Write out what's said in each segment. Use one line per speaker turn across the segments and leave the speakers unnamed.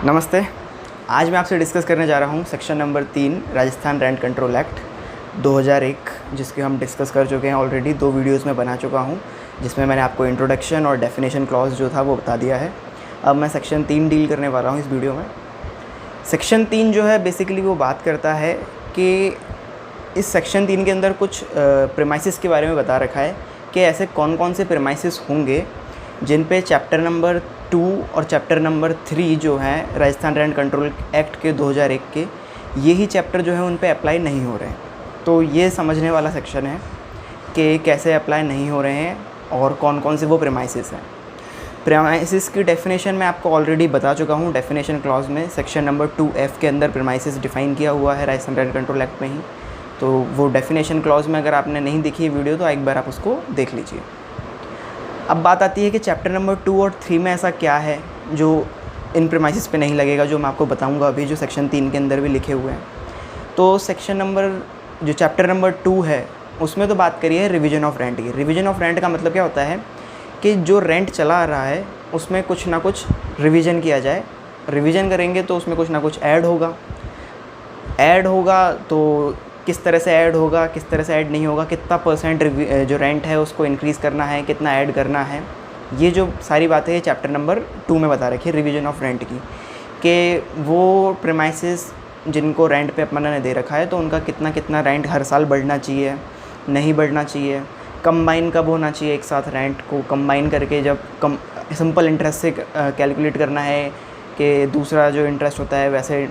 नमस्ते। आज मैं आपसे डिस्कस करने जा रहा हूँ section number 3 Rajasthan rent control act 2001, जिसके हम डिस्कस कर चुके हैं ऑलरेडी। 2 वीडियोस में बना चुका हूँ, जिसमें मैंने आपको इंट्रोडक्शन और डेफिनेशन क्लॉज जो था वो बता दिया है। अब मैं सेक्शन 3 डील करने वाला हूँ इस वीडियो में। सेक्शन 3 जो है बेसिकली वो बात करता है कि इस सेक्शन 3 के अंदर कुछ प्रीमाइसेस के बारे में बता रखा है कि ऐसे कौन कौन से प्रीमाइसेस होंगे जिन पे चैप्टर नंबर 2 और चैप्टर नंबर 3 जो हैं राजस्थान रेंट कंट्रोल एक्ट के 2001 के, ये ही चैप्टर जो है उन पे अप्लाई नहीं हो रहे हैं। तो ये समझने वाला सेक्शन है कि कैसे अप्लाई नहीं हो रहे हैं और कौन कौन से वो प्रीमाइसेस हैं। प्रीमाइसेस की डेफिनेशन मैं आपको ऑलरेडी बता चुका हूँ डेफिनेशन क्लॉज में। सेक्शन नंबर 2F के अंदर प्रीमाइसेस डिफ़ाइन किया हुआ है राजस्थान रेंट कंट्रोल एक्ट में ही। तो वो डेफिनेशन क्लॉज में अगर आपने नहीं देखी है वीडियो तो एक बार आप उसको देख लीजिए। अब बात आती है कि चैप्टर नंबर 2 और 3 में ऐसा क्या है जो इन प्रीमाइसेस पे नहीं लगेगा, जो मैं आपको बताऊंगा अभी, जो सेक्शन 3 के अंदर भी लिखे हुए हैं। तो जो चैप्टर नंबर 2 है उसमें तो बात करी है रिवीजन ऑफ रेंट की। रिवीजन ऑफ रेंट का मतलब क्या होता है कि जो रेंट चला आ रहा है उसमें कुछ ना कुछ रिवीजन किया जाए। रिवीजन करेंगे तो उसमें कुछ ना कुछ ऐड होगा तो किस तरह से ऐड होगा, किस तरह से ऐड नहीं होगा, कितना परसेंट जो रेंट है उसको इंक्रीज़ करना है, कितना ऐड करना है, ये जो सारी बातें हैं चैप्टर नंबर 2 में बता रखी है रिवीजन ऑफ रेंट की। कि वो प्रीमाइसेस जिनको रेंट पे अपन ने दे रखा है तो उनका कितना कितना रेंट हर साल बढ़ना चाहिए, नहीं बढ़ना चाहिए, कंबाइन कब होना चाहिए, एक साथ रेंट को कंबाइन करके जब सिंपल इंटरेस्ट से कैलकुलेट करना है कि दूसरा जो इंटरेस्ट होता है वैसे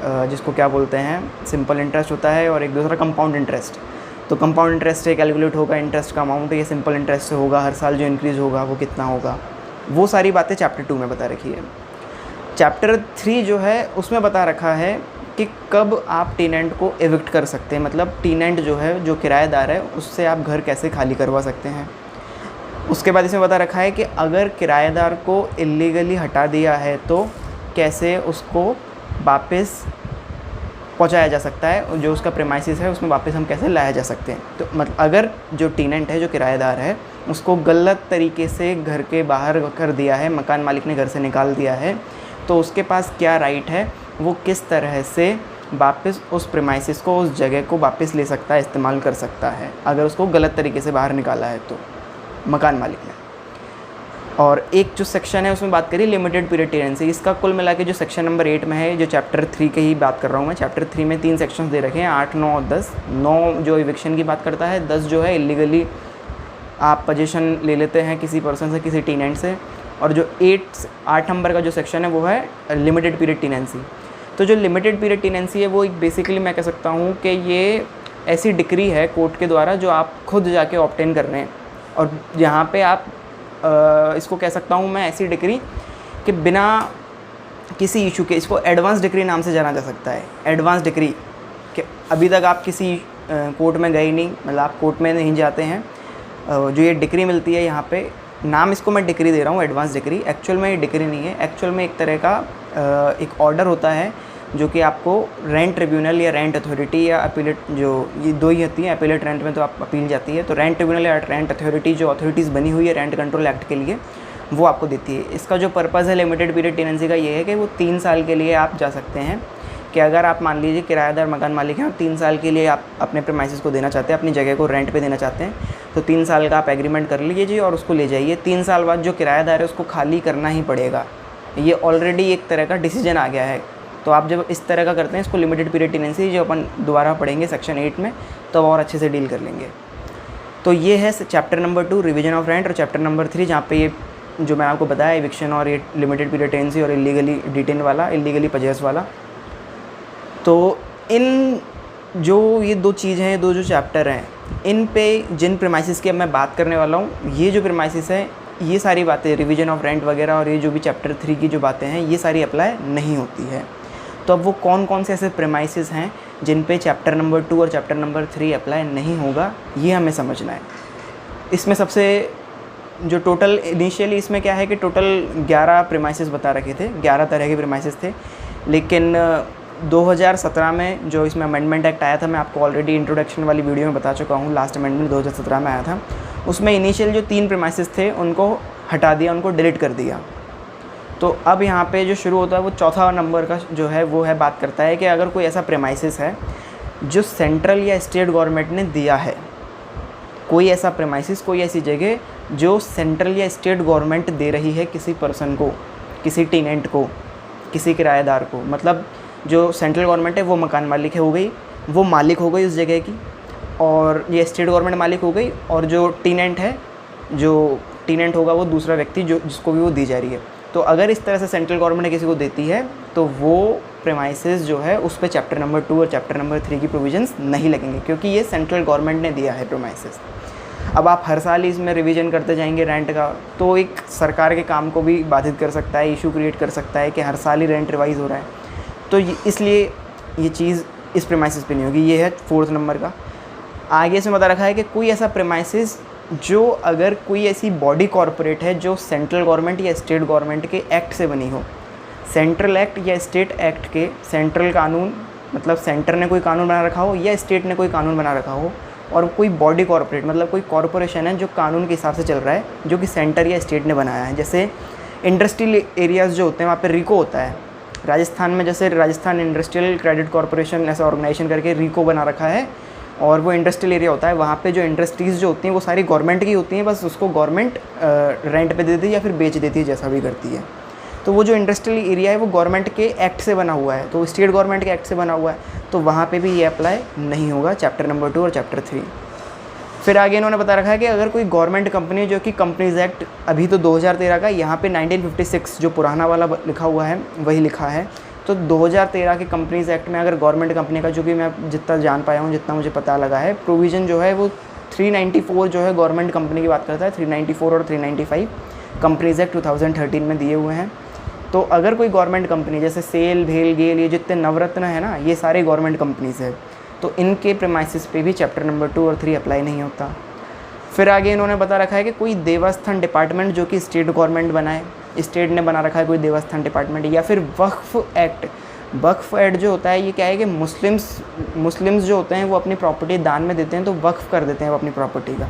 जिसको क्या बोलते हैं सिंपल इंटरेस्ट होता है, और एक दूसरा कंपाउंड इंटरेस्ट। तो कंपाउंड इंटरेस्ट से कैलकुलेट होगा इंटरेस्ट का अमाउंट, ये सिंपल इंटरेस्ट से होगा, हर साल जो इंक्रीज़ होगा वो कितना होगा। वो सारी बातें चैप्टर 2 में बता रखी है। चैप्टर 3 जो है उसमें बता रखा है कि कब आप टेनेंट को एविक्ट कर सकते हैं, मतलब टेनेंट जो है, जो किराएदार है, उससे आप घर कैसे खाली करवा सकते हैं। उसके बाद इसमें बता रखा है कि अगर किराएदार को इल्लीगली हटा दिया है तो कैसे उसको वापस पहुंचाया जा सकता है, जो उसका प्रीमाइसेस है उसमें वापस हम कैसे लाया जा सकते हैं। तो मतलब अगर जो टेनेंट है, जो किराएदार है, उसको गलत तरीके से घर के बाहर कर दिया है, मकान मालिक ने घर से निकाल दिया है, तो उसके पास क्या राइट है, वो किस तरह से वापस उस प्रीमाइसेस को, उस जगह को वापस ले सकता है, इस्तेमाल कर सकता है, अगर उसको गलत तरीके से बाहर निकाला है तो मकान मालिक ने। और एक जो सेक्शन है उसमें बात करिए लिमिटेड पीरियड टेनेंसी। इसका कुल मिला के जो सेक्शन नंबर 8 में है, जो चैप्टर 3 की ही बात कर रहा हूँ मैं। चैप्टर 3 में 3 सेक्शंस दे रखे हैं, 8, 9 और 10। 9 जो इविक्शन की बात करता है, 10 जो है इलीगली आप पोजीशन ले लेते हैं किसी पर्सन से, किसी टेनेंट से, और जो 8 नंबर का जो सेक्शन है वो है लिमिटेड पीरियड टेनेंसी। तो जो लिमिटेड पीरियड टेनेंसी है वो एक बेसिकली मैं कह सकता हूँ कि ये ऐसी डिक्री है कोर्ट के द्वारा जो आप खुद जाके ऑब्टेन कर रहे हैं, और यहाँ पे आप इसको कह सकता हूँ मैं ऐसी डिक्री कि बिना किसी इशू के, इसको एडवांस डिक्री नाम से जाना जा सकता है। एडवांस डिक्री कि अभी तक आप किसी कोर्ट में गए नहीं, मतलब आप कोर्ट में नहीं जाते हैं, जो ये डिक्री मिलती है यहाँ पे, नाम इसको मैं डिक्री दे रहा हूँ, एडवांस डिक्री। एक्चुअल में ये डिक्री नहीं है, एक्चुअल में एक तरह का एक ऑर्डर होता है जो कि आपको रेंट ट्रिब्यूनल या रेंट अथॉरिटी या अपीलेट, जो ये 2 ही होती हैं। अपीलेट रेंट में तो आप अपील जाती है, तो रेंट ट्रिब्यूनल या रेंट अथॉरिटी जो अथॉरिटीज़ बनी हुई है रेंट कंट्रोल एक्ट के लिए, वो आपको देती है। इसका जो पर्पज़ है लिमिटेड पीरियड टेनेंसी का ये है कि वो 3 साल के लिए आप जा सकते हैं, कि अगर आप मान लीजिए किराएदार मकान मालिक हैं और 3 साल के लिए आप अपने प्रीमाइसेस को देना चाहते हैं, अपनी जगह को रेंट पे देना चाहते हैं, तो 3 साल का आप एग्रीमेंट कर लीजिए और उसको ले जाइए। 3 साल बाद जो किराएदार है उसको खाली करना ही पड़ेगा। ये ऑलरेडी एक तरह का डिसीजन आ गया है। तो आप जब इस तरह का करते हैं, इसको लिमिटेड पीरियड टेनेंसी, जो अपन दोबारा पढ़ेंगे सेक्शन 8 में, तो और अच्छे से डील कर लेंगे। तो ये है chapter number 2 revision of rent, और चैप्टर नंबर 3 जहाँ पे ये जो मैं आपको बताया इविक्शन और ये लिमिटेड पीरियड टेनेंसी और इलीगली डिटेन वाला, इलीगली पजेस वाला। तो इन जो ये 2 चीज़ हैं, 2 जो चैप्टर हैं, इन पे जिन प्रीमाइसेस की अब मैं बात करने वाला हूँ, ये जो प्रीमाइसेस हैं, ये सारी बातें रिवीजन ऑफ रेंट वगैरह और ये जो भी चैप्टर 3 की जो बातें हैं, ये सारी अप्लाई नहीं होती है। तो अब वो कौन कौन से ऐसे प्रीमाइसेस हैं जिन पे चैप्टर नंबर 2 और चैप्टर नंबर 3 अप्लाई नहीं होगा, ये हमें समझना है। इसमें सबसे जो टोटल इनिशियली इसमें क्या है कि टोटल 11 प्रीमाइसेस बता रखे थे, 11 तरह के प्रीमाइसेस थे। लेकिन 2017 में जो इसमें अमेंडमेंट एक्ट आया था, मैं आपको ऑलरेडी इंट्रोडक्शन वाली वीडियो में बता चुका हूँ, लास्ट अमेंडमेंट 2017 में आया था। उसमें इनिशियल जो 3 प्रीमाइसेस थे उनको हटा दिया, उनको डिलीट कर दिया। तो अब यहाँ पे जो शुरू होता है वो चौथा नंबर का जो है वो है बात करता है कि अगर कोई ऐसा प्रेमाइसिस है जो सेंट्रल या स्टेट गवर्नमेंट ने दिया है, कोई ऐसा प्रेमाइसिस, कोई ऐसी जगह जो सेंट्रल या स्टेट गवर्नमेंट दे रही है किसी पर्सन को, किसी टेनेंट को, किसी किराएदार को, मतलब जो सेंट्रल गवर्नमेंट है वो मकान मालिक है हो गई, वो मालिक हो गई उस जगह की, और ये स्टेट गवर्नमेंट मालिक हो गई, और जो टेनेंट है, जो टेनेंट होगा वो दूसरा व्यक्ति जो जिसको भी वो दी जा रही है। तो अगर इस तरह से सेंट्रल गवर्नमेंट किसी को देती है तो वो प्रेमाइसिस जो है उस पर चैप्टर नंबर 2 और चैप्टर नंबर 3 की प्रोविजंस नहीं लगेंगे, क्योंकि ये सेंट्रल गवर्नमेंट ने दिया है प्रेमाइसिस। अब आप हर साल ही इसमें रिवीजन करते जाएंगे रेंट का, तो एक सरकार के काम को भी बाधित कर सकता है, इशू क्रिएट कर सकता है कि हर साल ही रेंट रिवाइज हो रहा है। तो इसलिए ये चीज़ इस प्रेमाइसिस पे नहीं होगी। ये है 4th नंबर का। आगे से बता रखा है कि कोई ऐसा प्रेमाइसिस जो अगर कोई ऐसी बॉडी कॉरपोरेट है जो सेंट्रल गवर्नमेंट या स्टेट गवर्नमेंट के एक्ट से बनी हो, सेंट्रल एक्ट या स्टेट एक्ट के, सेंट्रल कानून मतलब सेंटर ने कोई कानून बना रखा हो या स्टेट ने कोई कानून बना रखा हो, और कोई बॉडी कॉरपोरेट मतलब कोई कॉरपोरेशन है जो कानून के हिसाब से चल रहा है, जो कि सेंटर या स्टेट ने बनाया है। जैसे इंडस्ट्रियल एरियाज़ जो होते हैं वहाँ पे रिको होता है। राजस्थान में जैसे राजस्थान इंडस्ट्रियल क्रेडिट कॉरपोरेशन ऐसा ऑर्गेनाइजेशन करके रिको बना रखा है, और वो इंडस्ट्रियल एरिया होता है। वहाँ पे जो इंडस्ट्रीज़ जो होती हैं वो सारी गवर्नमेंट की होती हैं, बस उसको गवर्नमेंट रेंट पे दे देती है या फिर बेच देती है, जैसा भी करती है। तो वो जो इंडस्ट्रियल एरिया है वो गवर्नमेंट के एक्ट से बना हुआ है, तो स्टेट गवर्नमेंट के एक्ट से बना हुआ है, तो वहाँ पे भी ये अप्लाई नहीं होगा, चैप्टर नंबर 2 और चैप्टर 3। फिर आगे इन्होंने बता रखा है कि अगर कोई गवर्नमेंट कंपनी, जो कि कंपनीज एक्ट अभी तो 2013 का, यहाँ पे 1956 जो पुराना वाला लिखा हुआ है वही लिखा है, तो 2013 के कंपनीज एक्ट में अगर गवर्नमेंट कंपनी का, जो कि मैं जितना जान पाया हूँ, जितना मुझे पता लगा है, प्रोविज़न जो है वो 394 जो है गवर्नमेंट कंपनी की बात करता है, 394 और 395 कंपनीज एक्ट 2013 में दिए हुए हैं। तो अगर कोई गवर्नमेंट कंपनी जैसे सेल, भेल, गेल, ये जितने नवरत्न है ना, ये सारे गवर्नमेंट कंपनीज है, तो इनके प्रेमाइसिस पे भी चैप्टर नंबर 2 और 3 अप्लाई नहीं होता। फिर आगे इन्होंने बता रखा है कि कोई देवस्थान डिपार्टमेंट जो कि स्टेट गवर्नमेंट बनाए, स्टेट ने बना रखा है कोई देवस्थान डिपार्टमेंट, या फिर वक्फ एक्ट। वक्फ एक्ट जो होता है ये क्या है कि मुस्लिम्स जो होते हैं वो अपनी प्रॉपर्टी दान में देते हैं, तो वक्फ कर देते हैं वो अपनी प्रॉपर्टी का,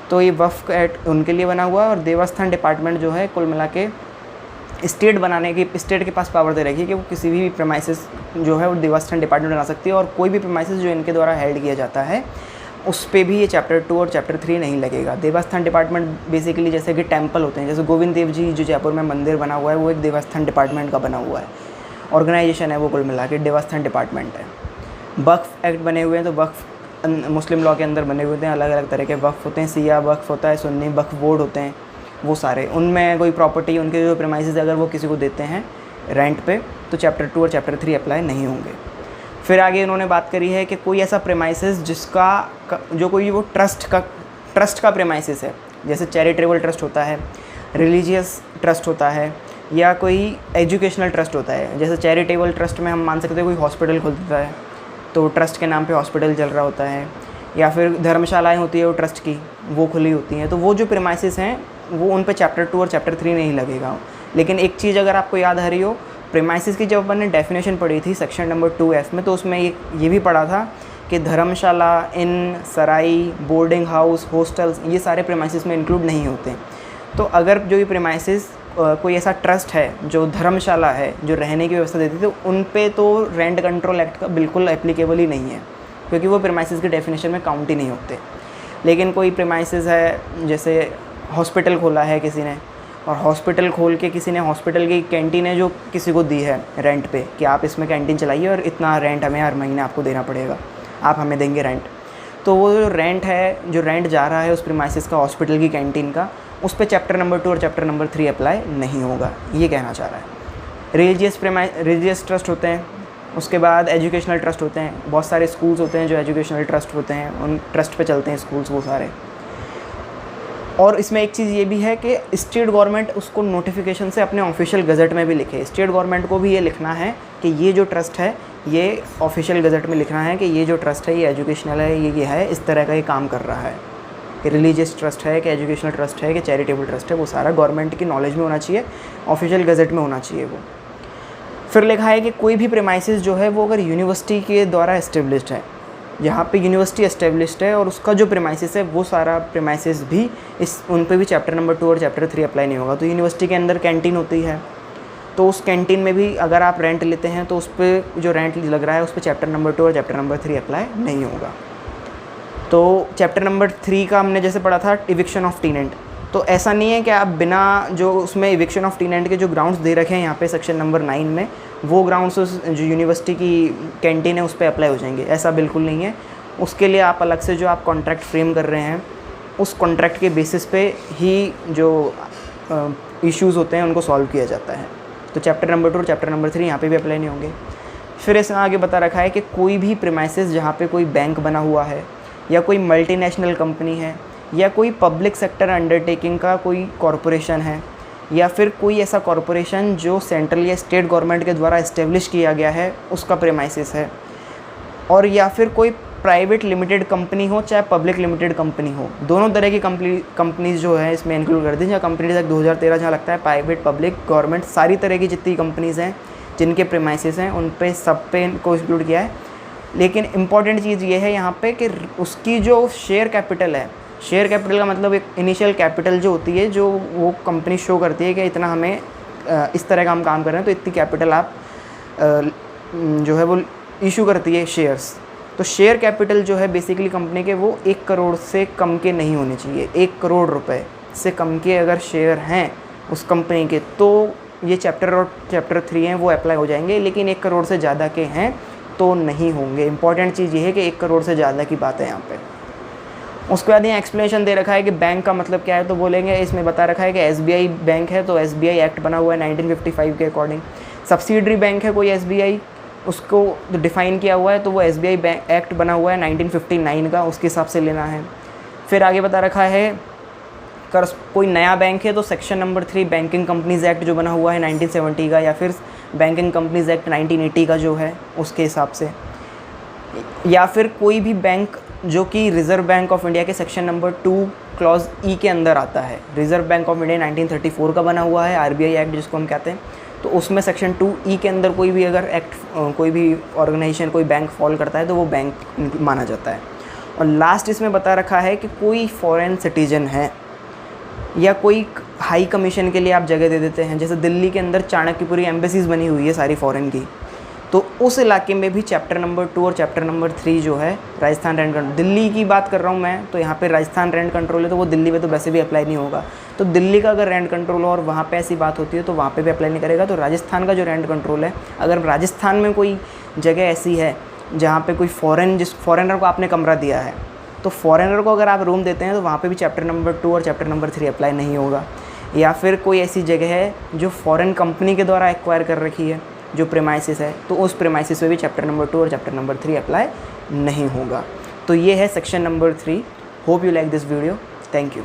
तो ये वक्फ एक्ट उनके लिए बना हुआ है। और देवस्थान डिपार्टमेंट जो है कुल मिला के स्टेट बनाने की, स्टेट के पास पावर दे रखी है कि वो किसी भी प्रेमाइसिस जो है वो देवस्थान डिपार्टमेंट बना सकती है, और कोई भी प्रेमाइसिस जो इनके द्वारा हेल्ड किया जाता है उस पे भी ये चैप्टर 2 और चैप्टर 3 नहीं लगेगा। देवस्थान डिपार्टमेंट बेसिकली जैसे कि टेंपल होते हैं, जैसे गोविंद देव जी जो जयपुर में मंदिर बना हुआ है वो एक देवस्थान डिपार्टमेंट का बना हुआ है, ऑर्गेनाइजेशन है वो, कुल मिला के देवस्थान डिपार्टमेंट है। वक्फ एक्ट बने हुए हैं, तो वक्फ मुस्लिम लॉ के अंदर बने हुए हैं, अलग अलग तरह के वक्फ होते हैं, सिया वक्फ होता है, सुन्नी वक्फ बोर्ड होते हैं, वो सारे, उनमें कोई प्रॉपर्टी, उनके जो प्रेमाइसिस अगर वो किसी को देते हैं रेंट पे, तो चैप्टर 2 और चैप्टर 3 अप्लाई नहीं होंगे। फिर आगे इन्होंने बात करी है कि कोई ऐसा प्रेमाइसिस जिसका जो कोई वो ट्रस्ट का प्रेमाइसिस है, जैसे चैरिटेबल ट्रस्ट होता है, रिलीजियस ट्रस्ट होता है, या कोई एजुकेशनल ट्रस्ट होता है। जैसे चैरिटेबल ट्रस्ट में हम मान सकते हैं कोई हॉस्पिटल खोल देता है, तो ट्रस्ट के नाम पे हॉस्पिटल चल रहा होता है, या फिर धर्मशालाएँ होती है वो ट्रस्ट की, वो खुली होती हैं, तो वो जो प्रेमाइसिस हैं वो उन पे चैप्टर 2 और चैप्टर 3 नहीं लगेगा। लेकिन एक चीज़ अगर आपको याद आ रही हो, प्रेमाइसिस की जब अपन ने डेफिनेशन पढ़ी थी सेक्शन नंबर 2F में, तो उसमें ये भी पढ़ा था कि धर्मशाला, इन, सराई, बोर्डिंग हाउस, हॉस्टल्स, ये सारे प्रेमाइसिस में इंक्लूड नहीं होते। तो अगर जो ये प्रेमाइसिस कोई ऐसा ट्रस्ट है जो धर्मशाला है, जो रहने की व्यवस्था देती है, तो उन पे तो रेंट कंट्रोल एक्ट का बिल्कुल एप्लीकेबल ही नहीं है, क्योंकि वो प्रेमाइसिस की डेफिनेशन में काउंट ही नहीं होते। लेकिन कोई प्रेमाइसिस है, जैसे हॉस्पिटल खोला है किसी ने, और हॉस्पिटल खोल के किसी ने हॉस्पिटल की कैंटीन है जो किसी को दी है रेंट पे कि आप इसमें कैंटीन चलाइए और इतना रेंट हमें हर महीने आपको देना पड़ेगा, आप हमें देंगे रेंट। तो वो जो रेंट है, जो रेंट जा रहा है उस प्रीमाइसिस का, हॉस्पिटल की कैंटीन का, उस पे चैप्टर नंबर 2 और चैप्टर नंबर 3 अप्लाई नहीं होगा, ये कहना चाह रहा है। रिलीजियस ट्रस्ट होते हैं, उसके बाद एजुकेशनल ट्रस्ट होते हैं, बहुत सारे स्कूल्स होते हैं जो एजुकेशनल ट्रस्ट होते हैं, उन ट्रस्ट पे चलते हैं स्कूल्स वो सारे। और इसमें एक चीज़ ये भी है कि स्टेट गवर्नमेंट उसको नोटिफिकेशन से अपने ऑफिशियल गज़ट में भी लिखे। स्टेट गवर्नमेंट को भी ये लिखना है कि ये जो ट्रस्ट है, ये ऑफिशियल गज़ट में लिखना है कि ये जो ट्रस्ट है ये एजुकेशनल है, ये है, इस तरह का ये काम कर रहा है, कि रिलीजियस ट्रस्ट है, कि एजुकेशनल ट्रस्ट है, कि चैरिटेबल ट्रस्ट है, वो सारा गवर्नमेंट की नॉलेज में होना चाहिए, ऑफिशियल गज़ट में होना चाहिए वो। फिर लिखा है कि कोई भी प्रेमाइसिस जो है वो अगर यूनिवर्सिटी के द्वारा इस्टेब्लिश्ड है, जहाँ पे यूनिवर्सिटी एस्टेब्लिश्ड है और उसका जो प्रेमाइसिस है वो सारा प्रेमाइसिस भी उन पे भी चैप्टर नंबर 2 और चैप्टर 3 अप्लाई नहीं होगा। तो यूनिवर्सिटी के अंदर कैंटीन होती है, तो उस कैंटीन में भी अगर आप रेंट लेते हैं तो उस पर जो रेंट लग रहा है उस पर चैप्टर नंबर 2 और चैप्टर नंबर 3 अप्लाई नहीं होगा। तो चैप्टर नंबर 3 का हमने जैसे पढ़ा था इविक्शन ऑफ टेनेंट, तो ऐसा नहीं है कि आप बिना जो उसमें इविक्शन ऑफ टेनेंट के जो ग्राउंड्स दे रखे हैं यहाँ पे सेक्शन नंबर 9 में, वो ग्राउंड्स जो यूनिवर्सिटी की कैंटीन है उस पर अप्लाई हो जाएंगे, ऐसा बिल्कुल नहीं है। उसके लिए आप अलग से जो आप कॉन्ट्रैक्ट फ्रेम कर रहे हैं उस कॉन्ट्रैक्ट के बेसिस पे ही जो इश्यूज़ होते हैं उनको सॉल्व किया जाता है। तो चैप्टर नंबर 2 और चैप्टर नंबर 3 यहाँ पे भी अप्लाई नहीं होंगे। फिर इसमें आगे बता रखा है कि कोई भी प्रीमाइसेस जहाँ पे कोई बैंक बना हुआ है या कोई मल्टीनेशनल कंपनी है या कोई पब्लिक सेक्टर अंडरटेकिंग का कोई कॉरपोरेशन है या फिर कोई ऐसा कॉरपोरेशन जो सेंट्रल या स्टेट गवर्नमेंट के द्वारा इस्टेब्लिश किया गया है उसका प्रीमाइसेस है, और या फिर कोई प्राइवेट लिमिटेड कंपनी हो चाहे पब्लिक लिमिटेड कंपनी हो, दोनों तरह की कंपनीज जो है इसमें इंक्लूड कर दी। जहाँ कंपनीज एक्ट 2013 जहाँ लगता है प्राइवेट पब्लिक गवर्नमेंट सारी तरह की जितनी कंपनीज़ हैं जिनके प्रीमाइसेस हैं उन पे सब पे इनको इंक्लूड किया है। लेकिन इम्पॉर्टेंट चीज़ ये है यहाँ पे कि उसकी जो शेयर कैपिटल है, शेयर कैपिटल का मतलब एक इनिशियल कैपिटल जो होती है जो वो कंपनी शो करती है कि इतना हमें इस तरह का हम काम कर रहे हैं तो इतनी कैपिटल आप जो है वो इशू करती है शेयर्स। तो शेयर कैपिटल जो है बेसिकली कंपनी के वो 1 करोड़ से कम के नहीं होने चाहिए। 1 करोड़ रुपए से कम के अगर शेयर हैं उस कंपनी के तो ये चैप्टर और चैप्टर 3 हैं वो अप्लाई हो जाएंगे, लेकिन 1 करोड़ से ज़्यादा के हैं तो नहीं होंगे। इंपॉर्टेंट चीज़ ये है कि 1 करोड़ से ज़्यादा की बात है यहाँ पे। उसके बाद यहाँ एक्सप्लेनेशन दे रखा है कि बैंक का मतलब क्या है, तो बोलेंगे इसमें बता रखा है कि SBI बैंक है तो SBI एक्ट बना हुआ है 1955 के अकॉर्डिंग। सब्सिडरी बैंक है कोई SBI, उसको डिफ़ाइन किया हुआ है तो वो SBI बैंक एक्ट बना हुआ है 1959 का, उसके हिसाब से लेना है। फिर आगे बता रखा है कर कोई नया बैंक है तो section number 3 banking companies act जो बना हुआ है 1970 का, या फिर बैंकिंग कंपनीज़ एक्ट 1980 का जो है उसके हिसाब से, या फिर कोई भी बैंक जो कि रिज़र्व बैंक ऑफ इंडिया के सेक्शन नंबर 2 क्लॉज ई के अंदर आता है। रिज़र्व बैंक ऑफ इंडिया 1934 का बना हुआ है, RBI एक्ट जिसको हम कहते हैं, तो उसमें सेक्शन 2E के अंदर कोई भी अगर एक्ट कोई भी ऑर्गेनाइजेशन कोई बैंक फॉल करता है तो वो बैंक माना जाता है। और लास्ट इसमें बता रखा है कि कोई फॉरेन सिटीजन है या कोई हाई कमीशन के लिए आप जगह दे देते हैं, जैसे दिल्ली के अंदर चाणक्यपुरी एम्बेसीज़ बनी हुई है सारी फॉरेन की, तो उस इलाके में भी चैप्टर नंबर 2 और चैप्टर नंबर 3 जो है राजस्थान रेंट कंट्रोल, दिल्ली की बात कर रहा हूँ मैं, तो यहाँ पे राजस्थान रेंट कंट्रोल है तो वो दिल्ली में तो वैसे भी अप्लाई नहीं होगा। तो दिल्ली का अगर रेंट कंट्रोल हो और वहाँ पे ऐसी बात होती है तो वहाँ पे भी अप्लाई नहीं करेगा। तो राजस्थान का जो रेंट कंट्रोल है, अगर राजस्थान में कोई जगह ऐसी है जहाँ पे कोई फॉरेनर को आपने कमरा दिया है, तो फॉरेनर को अगर आप रूम देते हैं तो वहाँ पे भी चैप्टर नंबर 2 और चैप्टर नंबर 3 अप्लाई नहीं होगा। या फिर कोई ऐसी जगह है जो फॉरेन कंपनी के द्वारा एक्वायर कर रखी है जो प्रीमाइसिस है, तो उस प्रीमाइसिस में भी चैप्टर नंबर 2 और चैप्टर नंबर 3 अप्लाई नहीं होगा। तो ये है section number 3। Hope you like this video. Thank you.